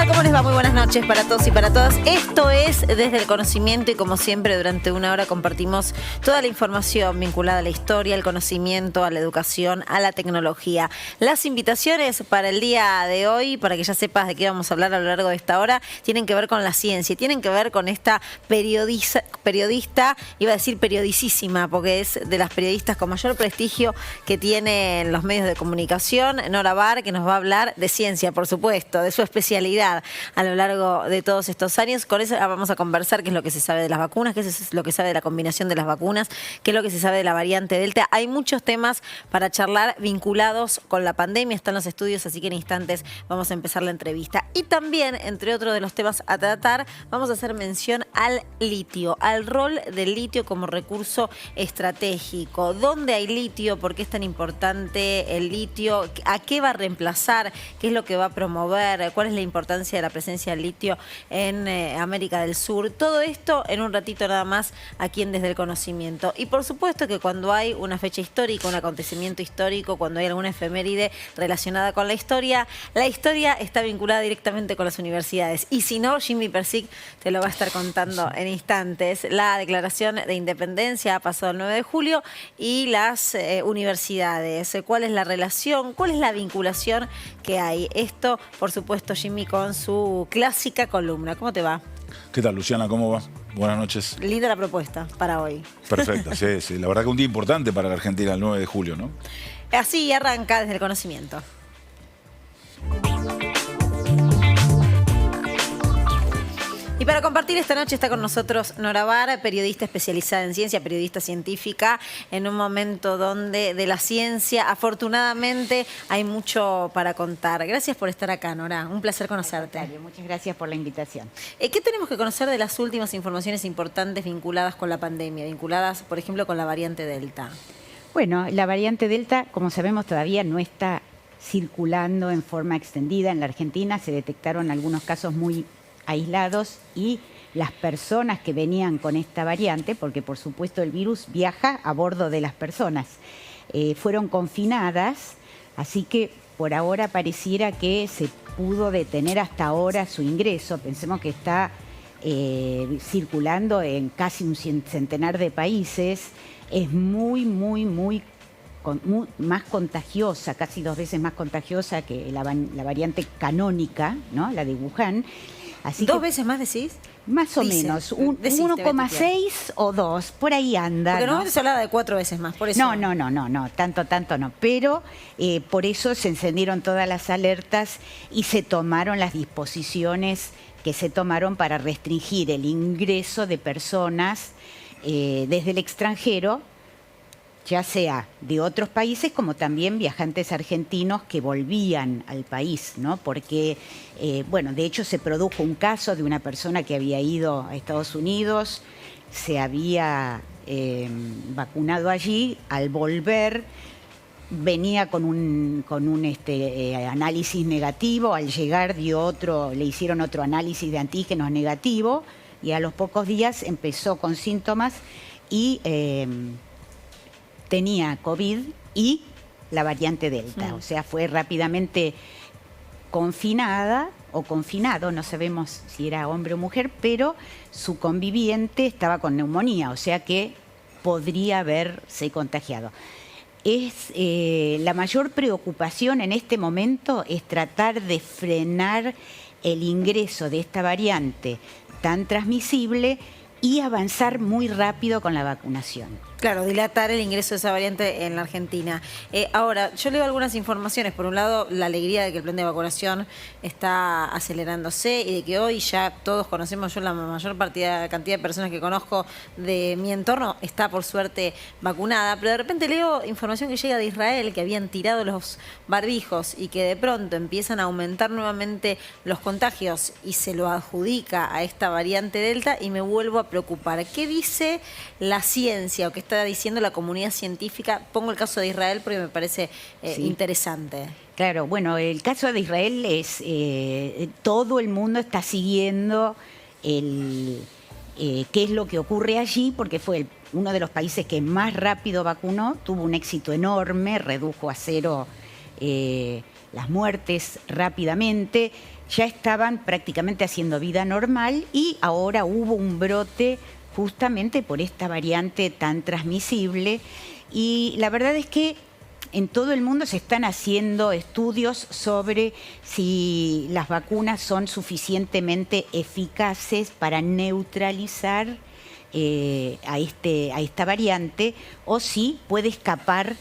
tal? ¿Cómo les va? Muy buenas noches para todos y para todas. Esto es Desde el Conocimiento y como siempre durante una hora compartimos toda la información vinculada a la historia, al conocimiento, a la educación, a la tecnología. Las invitaciones para el día de hoy, para que ya sepas de qué vamos a hablar a lo largo de esta hora, tienen que ver con la ciencia, tienen que ver con esta periodista, iba a decir periodicísima, porque es de las periodistas con mayor prestigio que tienen los medios de comunicación, Nora Barr, que nos va a hablar de ciencia, por supuesto, de su especialidad a lo largo de todos estos años. Con eso vamos a conversar qué es lo que se sabe de las vacunas, qué es lo que se sabe de la combinación de las vacunas, qué es lo que se sabe de la variante Delta. Hay muchos temas para charlar vinculados con la pandemia, están los estudios, así que en instantes vamos a empezar la entrevista. Y también, entre otros de los temas a tratar, vamos a hacer mención al litio, al rol del litio como recurso estratégico. ¿Dónde hay litio? ¿Por qué es tan importante el litio? ¿A qué va a reemplazar? ¿Qué es lo que va a promover? ¿Cuál es la importancia de la presencia del litio en América del Sur? Todo esto en un ratito nada más aquí en Desde el Conocimiento. Y por supuesto que cuando hay una fecha histórica, un acontecimiento histórico, cuando hay alguna efeméride relacionada con la historia está vinculada directamente con las universidades. Y si no, Jimmy Persic te lo va a estar contando en instantes. La declaración de independencia ha pasado el 9 de julio y las universidades. ¿Cuál es la relación? ¿Cuál es la vinculación que hay? Esto, por supuesto, Jimmy, con su clásica columna. ¿Cómo te va? ¿Qué tal, Luciana? ¿Cómo va? Buenas noches. Linda la propuesta para hoy. Perfecto, sí, sí. La verdad que un día importante para la Argentina, el 9 de julio, ¿no? Así arranca Desde el Conocimiento. Y para compartir esta noche está con nosotros Nora Barr, periodista especializada en ciencia, periodista científica, en un momento donde de la ciencia, afortunadamente, hay mucho para contar. Gracias por estar acá, Nora. Un placer conocerte. Muchas gracias por la invitación. ¿Qué tenemos que conocer de las últimas informaciones importantes vinculadas con la pandemia, vinculadas, por ejemplo, con la variante Delta? Bueno, la variante Delta, como sabemos, todavía no está circulando en forma extendida en la Argentina. Se detectaron algunos casos muy aislados y las personas que venían con esta variante, porque por supuesto el virus viaja a bordo de las personas, fueron confinadas, así que por ahora pareciera que se pudo detener hasta ahora su ingreso. Pensemos que está circulando en casi un centenar de países, es muy más contagiosa, casi 2 veces más contagiosa que la variante canónica, ¿no? La de Wuhan. Así ¿2 veces más decís? Más o menos, 1,6 o 2, por ahí anda. Porque normalmente se hablaba de 4 veces más, por eso. No, tanto no. Pero por eso se encendieron todas las alertas y se tomaron las disposiciones que se tomaron para restringir el ingreso de personas desde el extranjero, ya sea de otros países como también viajantes argentinos que volvían al país, ¿no? Porque, bueno, de hecho se produjo un caso de una persona que había ido a Estados Unidos, se había vacunado allí, al volver venía con un análisis negativo, al llegar le hicieron otro análisis de antígenos negativo y a los pocos días empezó con síntomas y tenía COVID y la variante Delta. O sea, fue rápidamente confinada o confinado, no sabemos si era hombre o mujer, pero su conviviente estaba con neumonía, o sea que podría haberse contagiado. La mayor preocupación en este momento es tratar de frenar el ingreso de esta variante tan transmisible y avanzar muy rápido con la vacunación. Claro, dilatar el ingreso de esa variante en la Argentina. Ahora, yo leo algunas informaciones. Por un lado, la alegría de que el plan de vacunación está acelerándose y de que hoy ya todos conocemos, yo la mayor cantidad de personas que conozco de mi entorno está por suerte vacunada. Pero de repente leo información que llega de Israel, que habían tirado los barbijos y que de pronto empiezan a aumentar nuevamente los contagios y se lo adjudica a esta variante Delta y me vuelvo a preocupar. ¿Qué dice la ciencia o qué está diciendo la comunidad científica? Pongo el caso de Israel porque me parece interesante. Claro, bueno, el caso de Israel es, todo el mundo está siguiendo qué es lo que ocurre allí, porque fue uno de los países que más rápido vacunó, tuvo un éxito enorme, redujo a cero las muertes rápidamente, ya estaban prácticamente haciendo vida normal y ahora hubo un brote justamente por esta variante tan transmisible. Y la verdad es que en todo el mundo se están haciendo estudios sobre si las vacunas son suficientemente eficaces para neutralizar a esta variante o si puede escapar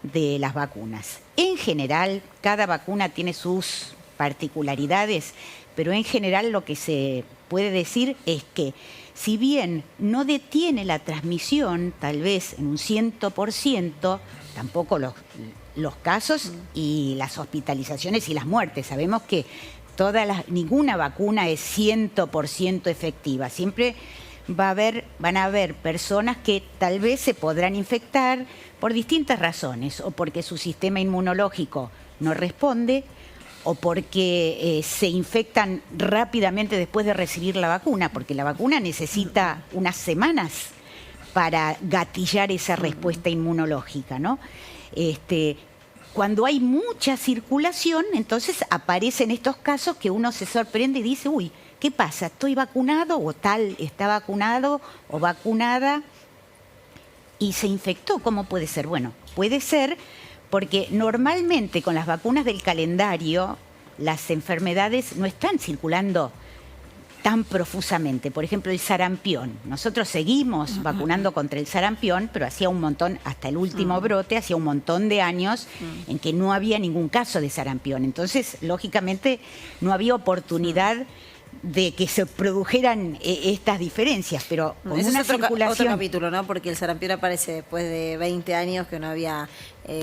de las vacunas. En general, cada vacuna tiene sus particularidades, pero en general lo que se puede decir es que si bien no detiene la transmisión, tal vez en un 100%, tampoco los casos y las hospitalizaciones y las muertes. Sabemos que ninguna vacuna es 100% efectiva. Siempre van a haber personas que tal vez se podrán infectar por distintas razones, o porque su sistema inmunológico no responde, o porque se infectan rápidamente después de recibir la vacuna, porque la vacuna necesita unas semanas para gatillar esa respuesta inmunológica, ¿no? Cuando hay mucha circulación, entonces aparecen estos casos que uno se sorprende y dice, uy, ¿qué pasa? ¿Estoy vacunado o tal está vacunado o vacunada y se infectó? ¿Cómo puede ser? Bueno, puede ser porque normalmente con las vacunas del calendario las enfermedades no están circulando tan profusamente. Por ejemplo, el sarampión. Nosotros seguimos vacunando contra el sarampión, pero hacía un montón, hasta el último brote, hacía un montón de años en que no había ningún caso de sarampión. Entonces, lógicamente, no había oportunidad de que se produjeran estas diferencias, pero con ese una es otro circulación... capítulo, ¿no? Porque el sarampión aparece después de 20 años que no había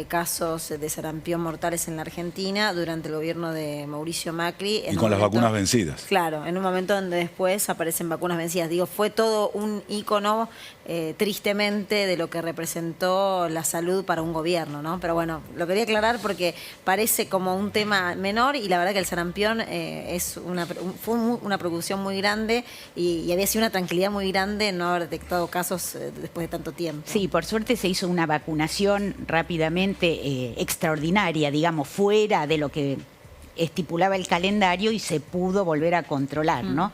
casos de sarampión mortales en la Argentina durante el gobierno de Mauricio Macri. Y con las vacunas vencidas. Claro, en un momento donde después aparecen vacunas vencidas. Digo, fue todo un ícono, tristemente, de lo que representó la salud para un gobierno, ¿no? Pero bueno, lo quería aclarar porque parece como un tema menor y la verdad que el sarampión fue una preocupación muy grande y había sido una tranquilidad muy grande no haber detectado casos después de tanto tiempo. Sí, por suerte se hizo una vacunación rápidamente extraordinaria, digamos, fuera de lo que estipulaba el calendario y se pudo volver a controlar, ¿no?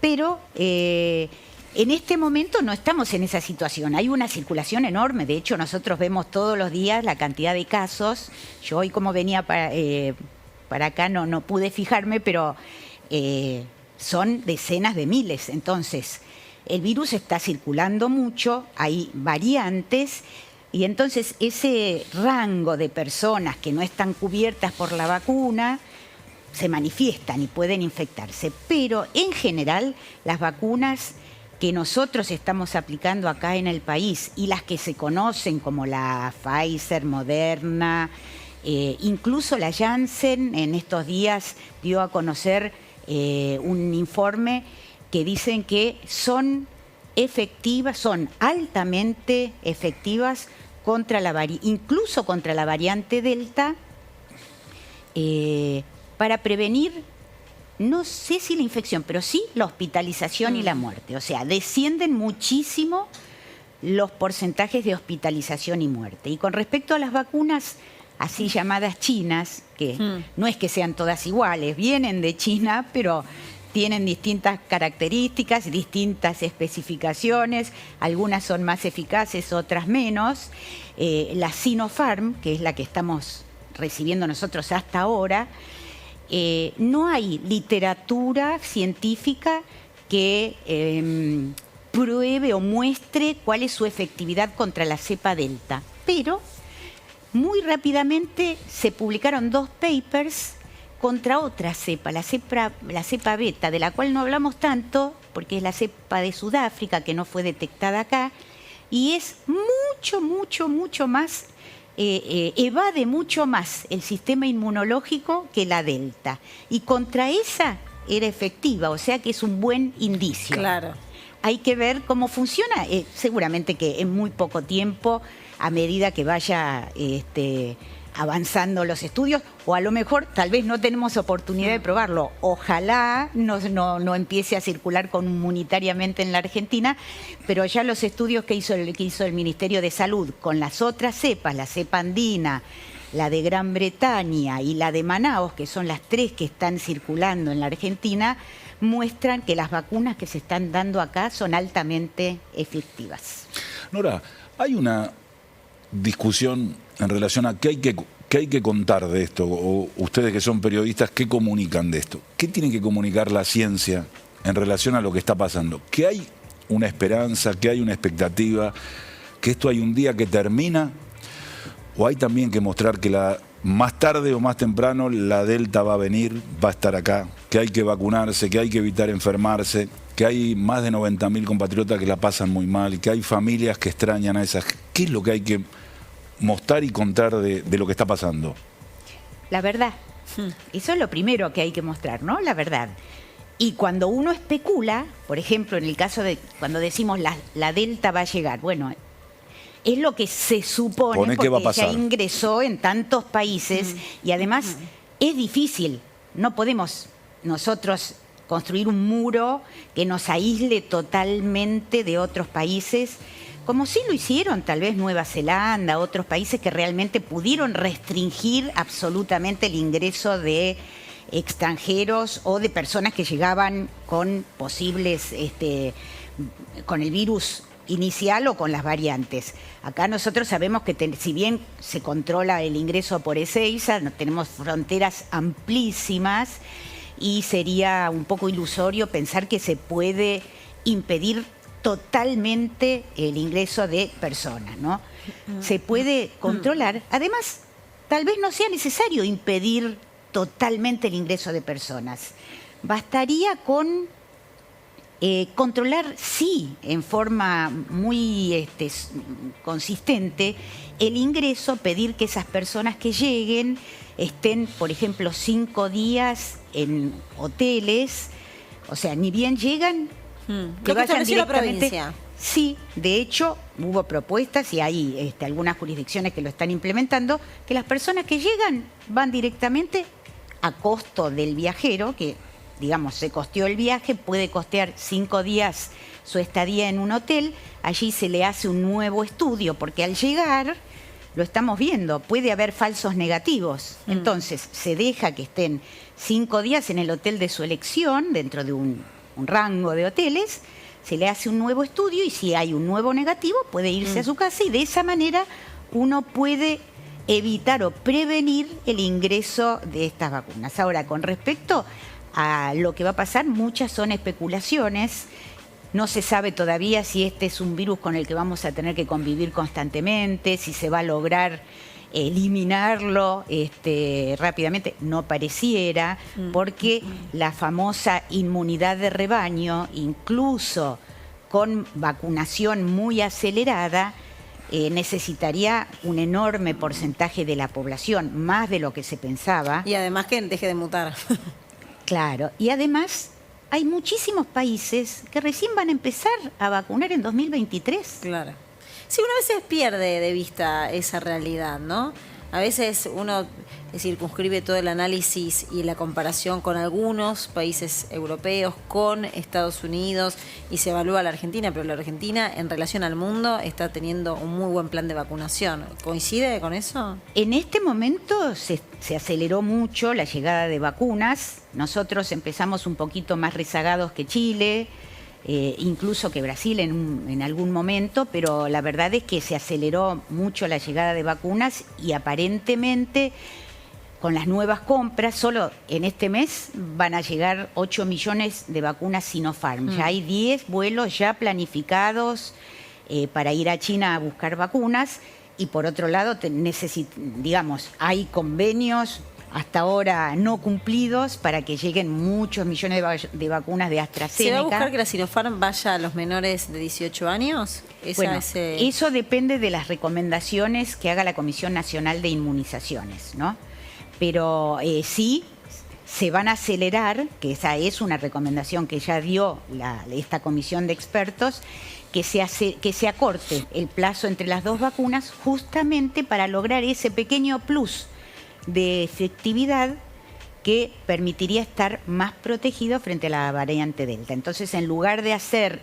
Pero en este momento no estamos en esa situación. Hay una circulación enorme. De hecho, nosotros vemos todos los días la cantidad de casos. Yo hoy, como venía para acá, no pude fijarme, pero son decenas de miles. Entonces, el virus está circulando mucho, hay variantes, y entonces ese rango de personas que no están cubiertas por la vacuna se manifiestan y pueden infectarse. Pero en general las vacunas que nosotros estamos aplicando acá en el país y las que se conocen como la Pfizer, Moderna, incluso la Janssen en estos días dio a conocer un informe que dicen que son efectivas, son altamente efectivas incluso contra la variante Delta, para prevenir, no sé si la infección, pero sí la hospitalización y la muerte. O sea, descienden muchísimo los porcentajes de hospitalización y muerte. Y con respecto a las vacunas así llamadas chinas, que no es que sean todas iguales, vienen de China, pero tienen distintas características, distintas especificaciones, algunas son más eficaces, otras menos. La Sinopharm, que es la que estamos recibiendo nosotros hasta ahora, no hay literatura científica que pruebe o muestre cuál es su efectividad contra la cepa Delta, pero muy rápidamente se publicaron 2 papers contra otra cepa, la cepa beta, de la cual no hablamos tanto, porque es la cepa de Sudáfrica, que no fue detectada acá, y es mucho más, evade mucho más el sistema inmunológico que la Delta. Y contra esa era efectiva, o sea que es un buen indicio. Claro. Hay que ver cómo funciona, seguramente que en muy poco tiempo, a medida que vaya avanzando los estudios, o a lo mejor tal vez no tenemos oportunidad de probarlo. Ojalá no empiece a circular comunitariamente en la Argentina, pero ya los estudios que hizo el Ministerio de Salud con las otras cepas, la cepa andina, la de Gran Bretaña y la de Manaos, que son las 3 que están circulando en la Argentina, muestran que las vacunas que se están dando acá son altamente efectivas. Nora, hay una discusión en relación a qué hay que contar de esto, o ustedes que son periodistas, ¿qué comunican de esto? ¿Qué tiene que comunicar la ciencia en relación a lo que está pasando? ¿Que hay una esperanza, que hay una expectativa, que esto hay un día que termina? ¿O hay también que mostrar que más tarde o más temprano la Delta va a venir, va a estar acá, que hay que vacunarse, que hay que evitar enfermarse, que hay más de 90.000 compatriotas que la pasan muy mal, que hay familias que extrañan a esas? ¿Qué es lo que hay que mostrar y contar de lo que está pasando? La verdad. Eso es lo primero que hay que mostrar, ¿no? La verdad. Y cuando uno especula, por ejemplo, en el caso de cuando decimos la Delta va a llegar, bueno, es lo que se supone que va a porque ya pasar. ingresó en tantos países y además es difícil. No podemos nosotros construir un muro que nos aísle totalmente de otros países, como sí lo hicieron tal vez Nueva Zelanda, otros países que realmente pudieron restringir absolutamente el ingreso de extranjeros o de personas que llegaban con posibles, con el virus inicial o con las variantes. Acá nosotros sabemos que si bien se controla el ingreso por Ezeiza, tenemos fronteras amplísimas y sería un poco ilusorio pensar que se puede impedir totalmente el ingreso de personas, ¿no? Se puede controlar. Además, tal vez no sea necesario impedir totalmente el ingreso de personas. Bastaría con controlar, sí, en forma muy consistente, el ingreso, pedir que esas personas que lleguen estén, por ejemplo, 5 días en hoteles, o sea, ni bien llegan, que vayan directamente. La provincia. Sí, de hecho, hubo propuestas y hay algunas jurisdicciones que lo están implementando, que las personas que llegan van directamente a costo del viajero, que digamos, se costeó el viaje, puede costear 5 días su estadía en un hotel, allí se le hace un nuevo estudio, porque al llegar, lo estamos viendo, puede haber falsos negativos. Entonces, se deja que estén 5 días en el hotel de su elección, dentro de un rango de hoteles, se le hace un nuevo estudio y si hay un nuevo negativo, puede irse a su casa y de esa manera uno puede evitar o prevenir el ingreso de estas vacunas. Ahora, con respecto a lo que va a pasar, muchas son especulaciones. No se sabe todavía si este es un virus con el que vamos a tener que convivir constantemente, si se va a lograr eliminarlo rápidamente. No pareciera, porque la famosa inmunidad de rebaño, incluso con vacunación muy acelerada, necesitaría un enorme porcentaje de la población, más de lo que se pensaba. Y además que deje de mutar. Claro, y además hay muchísimos países que recién van a empezar a vacunar en 2023. Claro. Sí, uno a veces pierde de vista esa realidad, ¿no? A veces uno circunscribe todo el análisis y la comparación con algunos países europeos, con Estados Unidos, y se evalúa la Argentina, pero la Argentina en relación al mundo está teniendo un muy buen plan de vacunación. ¿Coincide con eso? En este momento se aceleró mucho la llegada de vacunas. Nosotros empezamos un poquito más rezagados que Chile, incluso que Brasil en algún momento, pero la verdad es que se aceleró mucho la llegada de vacunas y aparentemente con las nuevas compras, solo en este mes van a llegar 8 millones de vacunas Sinopharm. Ya hay 10 vuelos ya planificados para ir a China a buscar vacunas y por otro lado, digamos, hay convenios hasta ahora no cumplidos para que lleguen muchos millones de vacunas de AstraZeneca. ¿Se va a buscar que la Sinopharm vaya a los menores de 18 años? Bueno, eso depende de las recomendaciones que haga la Comisión Nacional de Inmunizaciones, ¿no? Pero sí, se van a acelerar, que esa es una recomendación que ya dio esta comisión de expertos, que se acorte el plazo entre las dos vacunas justamente para lograr ese pequeño plus de efectividad que permitiría estar más protegido frente a la variante Delta. Entonces, en lugar de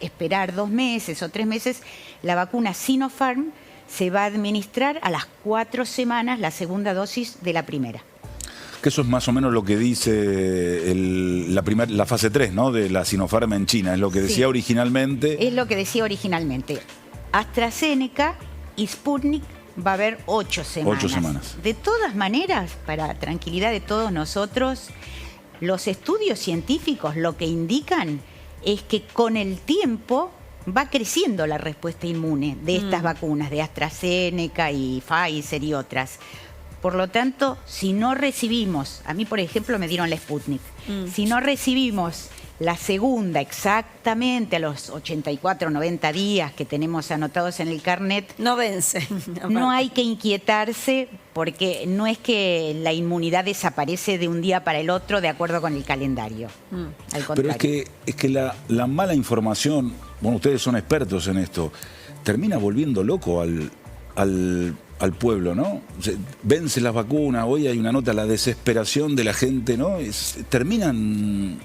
esperar 2 meses o 3 meses, la vacuna Sinopharm se va a administrar a las 4 semanas la segunda dosis de la primera. Que eso es más o menos lo que dice la fase 3, ¿no? De la Sinopharm en China, es lo que decía originalmente. Es lo que decía originalmente. AstraZeneca y Sputnik va a haber 8 semanas. 8 semanas. De todas maneras, para tranquilidad de todos nosotros, los estudios científicos lo que indican es que con el tiempo va creciendo la respuesta inmune de estas vacunas, de AstraZeneca y Pfizer y otras. Por lo tanto, si no recibimos, a mí por ejemplo me dieron la Sputnik, si no recibimos la segunda exactamente a los 84, 90 días que tenemos anotados en el carnet, no vence. No hay que inquietarse porque no es que la inmunidad desaparece de un día para el otro de acuerdo con el calendario. Al contrario. Pero es que la mala información, bueno, ustedes son expertos en esto, termina volviendo loco al pueblo, ¿no? Vence las vacunas, hoy hay una nota, la desesperación de la gente, ¿no? Terminan...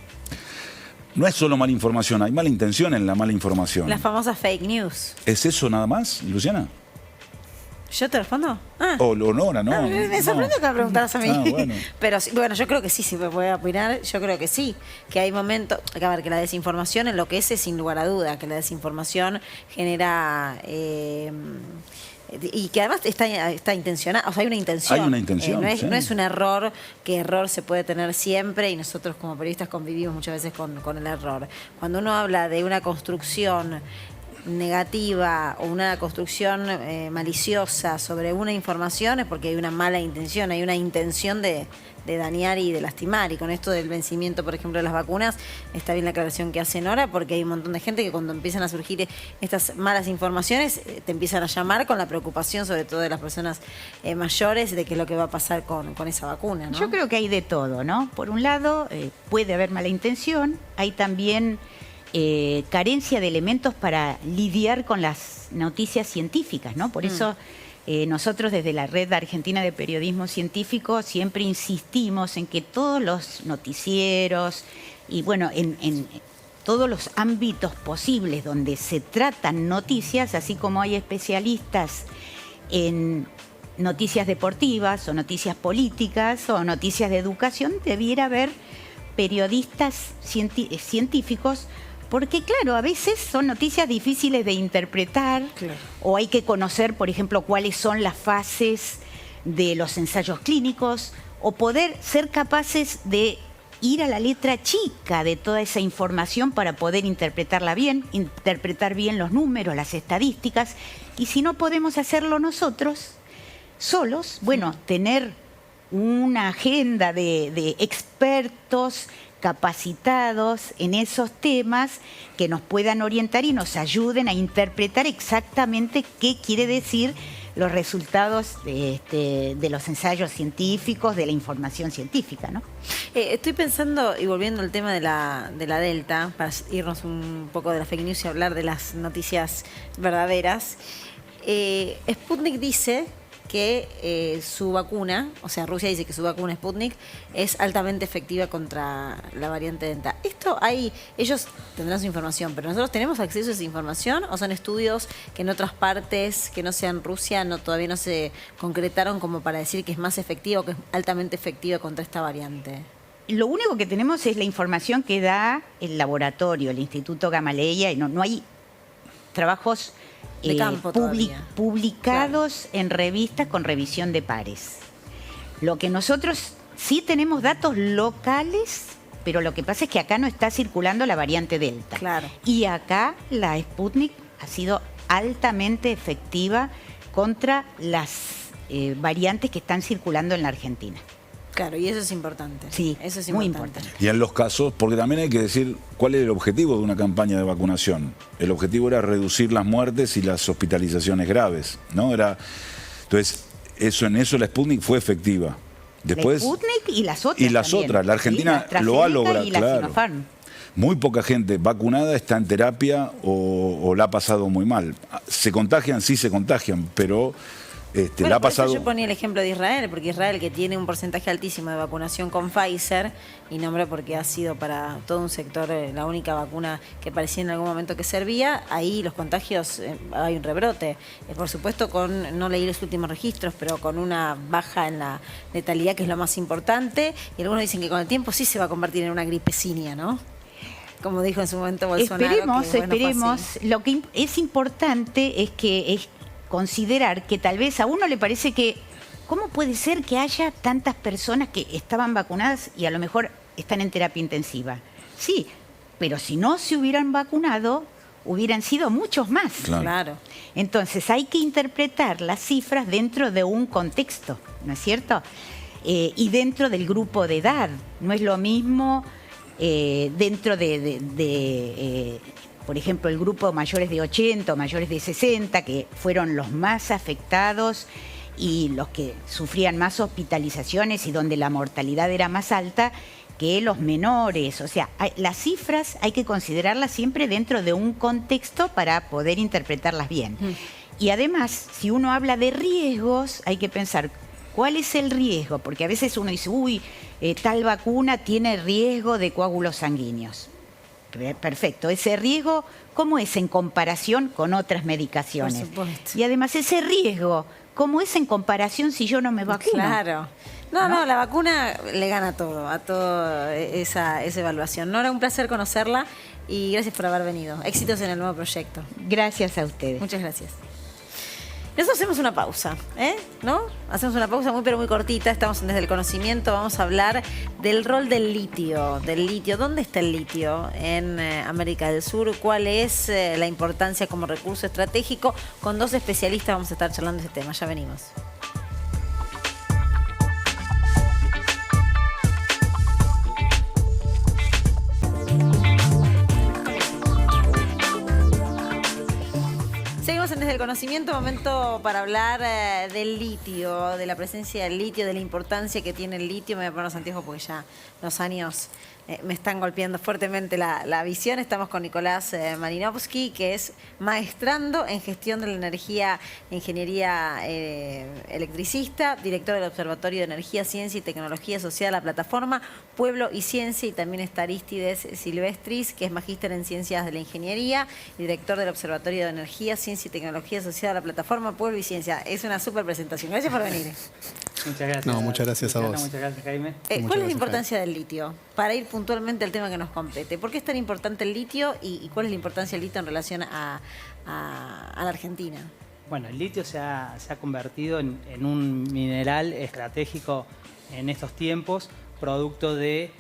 No es solo mala información, hay mala intención en la mala información. Las famosas fake news. ¿Es eso nada más, Luciana? ¿Yo te respondo? O Nora, ¿no? Me sorprende que me preguntaras a mí. Bueno. Pero bueno, yo creo que sí, si me puede opinar, yo creo que sí. Que hay momentos, a ver, que la desinformación enloquece sin lugar a duda, que la desinformación genera... y que además está intencionada, o sea, hay una intención. Hay una intención, no sí. es un error, que error se puede tener siempre y nosotros como periodistas convivimos muchas veces con el error. Cuando uno habla de una construcción negativa o una construcción maliciosa sobre una información es porque hay una mala intención, hay una intención de dañar y de lastimar. Y con esto del vencimiento, por ejemplo, de las vacunas, está bien la aclaración que hace Nora, porque hay un montón de gente que cuando empiezan a surgir estas malas informaciones te empiezan a llamar con la preocupación, sobre todo de las personas mayores, de qué es lo que va a pasar con esa vacuna, ¿no? Yo creo que hay de todo, ¿no? Por un lado, puede haber mala intención, hay también carencia de elementos para lidiar con las noticias científicas, ¿no? Por eso nosotros desde la Red Argentina de Periodismo Científico siempre insistimos en que todos los noticieros y bueno, en todos los ámbitos posibles donde se tratan noticias, así como hay especialistas en noticias deportivas o noticias políticas o noticias de educación, debiera haber periodistas científicos. Porque, claro, a veces son noticias difíciles de interpretar, claro, o hay que conocer, por ejemplo, cuáles son las fases de los ensayos clínicos, o poder ser capaces de ir a la letra chica de toda esa información para poder interpretarla bien, interpretar bien los números, las estadísticas. Y si no podemos hacerlo nosotros, solos, bueno, tener una agenda de expertos capacitados en esos temas que nos puedan orientar y nos ayuden a interpretar exactamente qué quiere decir los resultados de los ensayos científicos, de la información científica, ¿no? Estoy pensando, y volviendo al tema de la Delta, para irnos un poco de la fake news y hablar de las noticias verdaderas, Sputnik dice que su vacuna, o sea, Rusia dice que su vacuna Sputnik es altamente efectiva contra la variante Delta. Ellos tendrán su información, pero nosotros tenemos acceso a esa información, o son estudios que en otras partes que no sean Rusia todavía no se concretaron como para decir que es más efectiva o que es altamente efectiva contra esta variante. Lo único que tenemos es la información que da el laboratorio, el Instituto Gamaleya, y no hay trabajos de campo publicados, claro, en revistas con revisión de pares. Lo que nosotros sí tenemos datos locales, pero lo que pasa es que acá no está circulando la variante Delta. Claro. Y acá la Sputnik ha sido altamente efectiva contra las variantes que están circulando en la Argentina. Claro, y eso es importante. Sí, eso es muy importante. Y en los casos, porque también hay que decir cuál es el objetivo de una campaña de vacunación. El objetivo era reducir las muertes y las hospitalizaciones graves, ¿no? Entonces, en eso la Sputnik fue efectiva. Después, la Sputnik y las otras. Y las también. otras. La Argentina sí, lo ha logrado. Y la claro. Sinopharm. Muy poca gente vacunada está en terapia o la ha pasado muy mal. Se contagian, sí se contagian, pero Le Bueno, ha por eso pasado. yo ponía el ejemplo de Israel, porque Israel, que tiene un porcentaje altísimo de vacunación con Pfizer, y nombro porque ha sido para todo un sector la única vacuna que parecía en algún momento que servía, ahí los contagios, hay un rebrote. Por supuesto, no leí los últimos registros, pero con una baja en la letalidad, que es lo más importante, y algunos dicen que con el tiempo sí se va a convertir en una gripecinia, ¿no? Como dijo en su momento Bolsonaro. Esperemos. Lo que es importante es considerar que tal vez a uno le parece que, ¿cómo puede ser que haya tantas personas que estaban vacunadas y a lo mejor están en terapia intensiva? Sí, pero si no se hubieran vacunado, hubieran sido muchos más. Claro. Entonces hay que interpretar las cifras dentro de un contexto, ¿no es cierto? Y dentro del grupo de edad. No es lo mismo dentro por ejemplo, el grupo mayores de 80 o mayores de 60, que fueron los más afectados y los que sufrían más hospitalizaciones y donde la mortalidad era más alta, que los menores. O sea, las cifras hay que considerarlas siempre dentro de un contexto para poder interpretarlas bien. Y además, si uno habla de riesgos, hay que pensar cuál es el riesgo, porque a veces uno dice, tal vacuna tiene riesgo de coágulos sanguíneos. Perfecto. Ese riesgo, ¿cómo es en comparación con otras medicaciones? Por supuesto. Y además ese riesgo, ¿cómo es en comparación si yo no me vacuno? Claro. No, la vacuna le gana a toda esa evaluación. Nora, un placer conocerla y gracias por haber venido. Éxitos en el nuevo proyecto. Gracias a ustedes. Muchas gracias. Nosotros hacemos una pausa, ¿no? Hacemos una pausa muy pero muy cortita. Estamos en Desde el Conocimiento. Vamos a hablar del rol del litio. ¿Dónde está el litio en América del Sur? ¿Cuál es la importancia como recurso estratégico? Con dos especialistas vamos a estar charlando de este tema. Ya venimos. Seguimos en Desde el Conocimiento, momento para hablar del litio, de la presencia del litio, de la importancia que tiene el litio. Me voy a poner los anteojos porque ya los años me están golpeando fuertemente la visión. Estamos con Nicolás Marinovsky, que es maestrando en gestión de la energía, ingeniería electricista, director del Observatorio de Energía, Ciencia y Tecnología Asociada a la plataforma Pueblo y Ciencia, y también está Aristides Silvestris, que es magíster en Ciencias de la Ingeniería y director del Observatorio de Energía, Ciencia y Tecnología Asociada a la plataforma Pueblo y Ciencia. Es una súper presentación. Gracias por venir. Muchas gracias. No, muchas gracias a vos. Muchas gracias, Jaime. ¿Cuál es la importancia del litio? Para ir puntualmente al tema que nos compete. ¿Por qué es tan importante el litio y cuál es la importancia del litio en relación a la Argentina? Bueno, el litio se ha convertido en un mineral estratégico en estos tiempos, producto de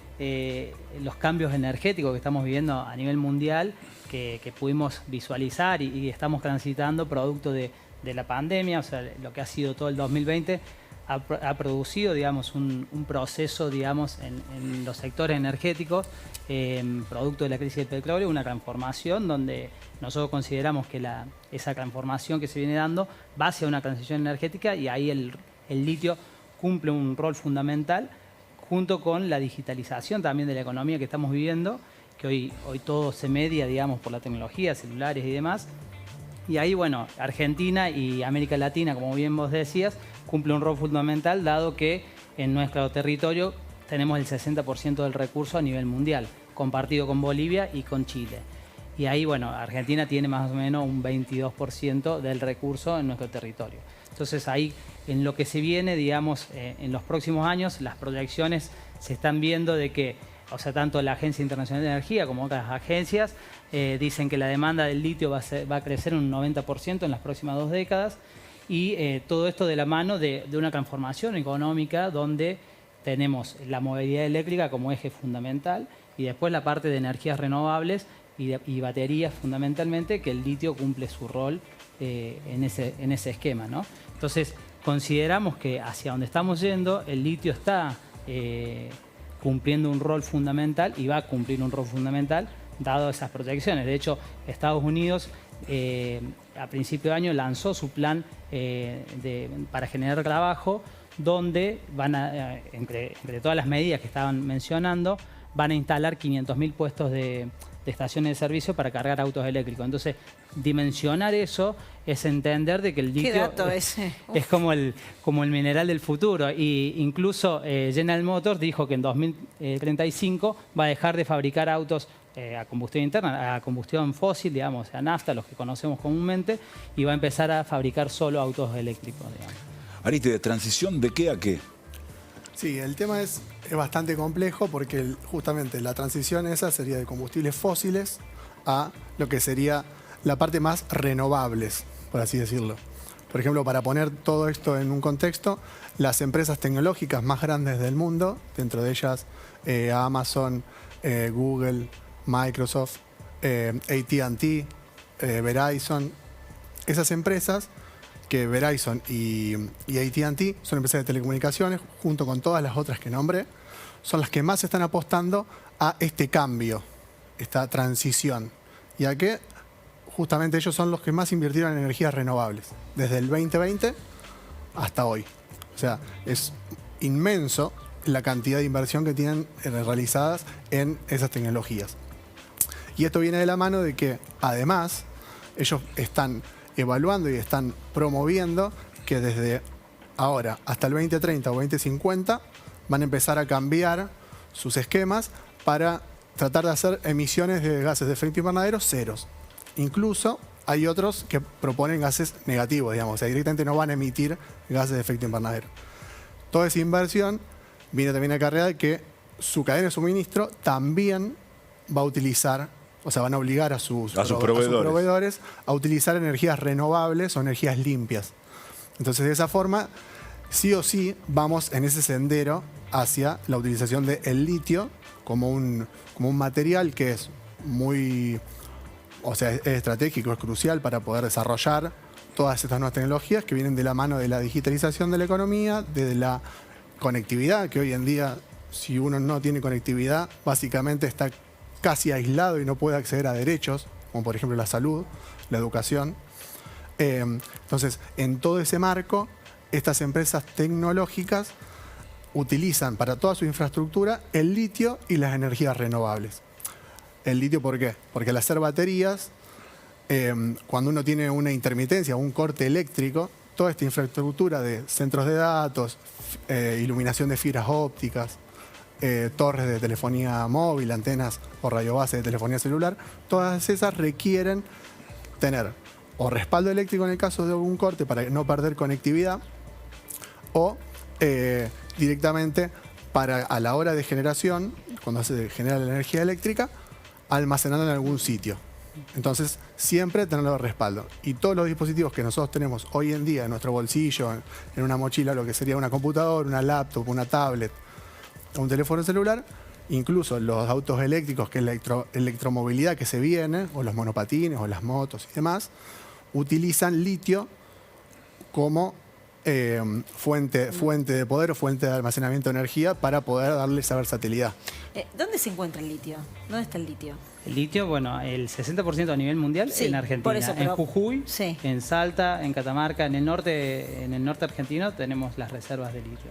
los cambios energéticos que estamos viviendo a nivel mundial, que pudimos visualizar y estamos transitando producto de la pandemia. O sea, lo que ha sido todo el 2020 ha producido, digamos, un proceso, digamos, en los sectores energéticos, producto de la crisis del petróleo, una transformación donde nosotros consideramos que esa transformación que se viene dando va hacia una transición energética, y ahí el litio cumple un rol fundamental, junto con la digitalización también de la economía que estamos viviendo, que hoy todo se media, digamos, por la tecnología, celulares y demás. Y ahí, bueno, Argentina y América Latina, como bien vos decías, cumple un rol fundamental, dado que en nuestro territorio tenemos el 60% del recurso a nivel mundial, compartido con Bolivia y con Chile. Y ahí, bueno, Argentina tiene más o menos un 22% del recurso en nuestro territorio. Entonces ahí, en lo que se viene, digamos, en los próximos años, las proyecciones se están viendo de que, o sea, tanto la Agencia Internacional de Energía como otras agencias dicen que la demanda del litio va a crecer un 90% en las próximas 2 décadas, y todo esto de la mano de una transformación económica donde tenemos la movilidad eléctrica como eje fundamental, y después la parte de energías renovables y baterías fundamentalmente, que el litio cumple su rol en ese esquema, ¿no? Entonces, consideramos que hacia donde estamos yendo, el litio está cumpliendo un rol fundamental y va a cumplir un rol fundamental dado esas proyecciones. De hecho, Estados Unidos a principio de año lanzó su plan para generar trabajo, donde van a, entre todas las medidas que estaban mencionando, van a instalar 500.000 puestos de estaciones de servicio para cargar autos eléctricos. Entonces, dimensionar eso es entender de que el litio dato ese? es como el mineral del futuro. Y incluso General Motors dijo que en 2035 va a dejar de fabricar autos a combustión interna, a combustión fósil, digamos, a nafta, los que conocemos comúnmente, y va a empezar a fabricar solo autos eléctricos, digamos. Ariste, ¿transición de qué a qué? Sí, el tema es bastante complejo porque justamente la transición esa sería de combustibles fósiles a lo que sería la parte más renovables, por así decirlo. Por ejemplo, para poner todo esto en un contexto, las empresas tecnológicas más grandes del mundo, dentro de ellas Amazon, Google, Microsoft, AT&T, Verizon, esas empresas que Verizon y AT&T son empresas de telecomunicaciones, junto con todas las otras que nombré, son las que más están apostando a este cambio, esta transición, ya que justamente ellos son los que más invirtieron en energías renovables, desde el 2020 hasta hoy. O sea, es inmenso la cantidad de inversión que tienen realizadas en esas tecnologías. Y esto viene de la mano de que, además, ellos están evaluando y están promoviendo que desde ahora hasta el 2030 o 2050 van a empezar a cambiar sus esquemas para tratar de hacer emisiones de gases de efecto invernadero ceros. Incluso hay otros que proponen gases negativos, digamos, o sea, directamente no van a emitir gases de efecto invernadero. Toda esa inversión viene también acarreada de que su cadena de suministro también va a utilizar, o sea, van a obligar a sus proveedores a utilizar energías renovables o energías limpias. Entonces, de esa forma, sí o sí vamos en ese sendero hacia la utilización del litio como un material que es muy, o sea, es estratégico, es crucial para poder desarrollar todas estas nuevas tecnologías que vienen de la mano de la digitalización de la economía, de la conectividad, que hoy en día, si uno no tiene conectividad, básicamente está casi aislado y no puede acceder a derechos, como por ejemplo la salud, la educación. Entonces, en todo ese marco, estas empresas tecnológicas utilizan para toda su infraestructura el litio y las energías renovables. ¿El litio por qué? Porque al hacer baterías, cuando uno tiene una intermitencia o un corte eléctrico, toda esta infraestructura de centros de datos, iluminación de fibras ópticas, torres de telefonía móvil, antenas o radiobase de telefonía celular, todas esas requieren tener o respaldo eléctrico en el caso de un corte para no perder conectividad, o directamente para a la hora de generación, cuando se genera la energía eléctrica, almacenando en algún sitio. Entonces, siempre tenerlo de respaldo. Y todos los dispositivos que nosotros tenemos hoy en día en nuestro bolsillo, en una mochila, lo que sería una computadora, una laptop, una tablet, un teléfono celular, incluso los autos eléctricos, que es la electromovilidad que se viene, o los monopatines, o las motos y demás, utilizan litio como fuente de poder o fuente de almacenamiento de energía para poder darle esa versatilidad. ¿Dónde se encuentra el litio? ¿Dónde está el litio? El litio, bueno, el 60% a nivel mundial Sí, en Argentina. por eso, pero- en Jujuy, Sí. en Salta, en Catamarca, en el norte argentino tenemos las reservas de litio.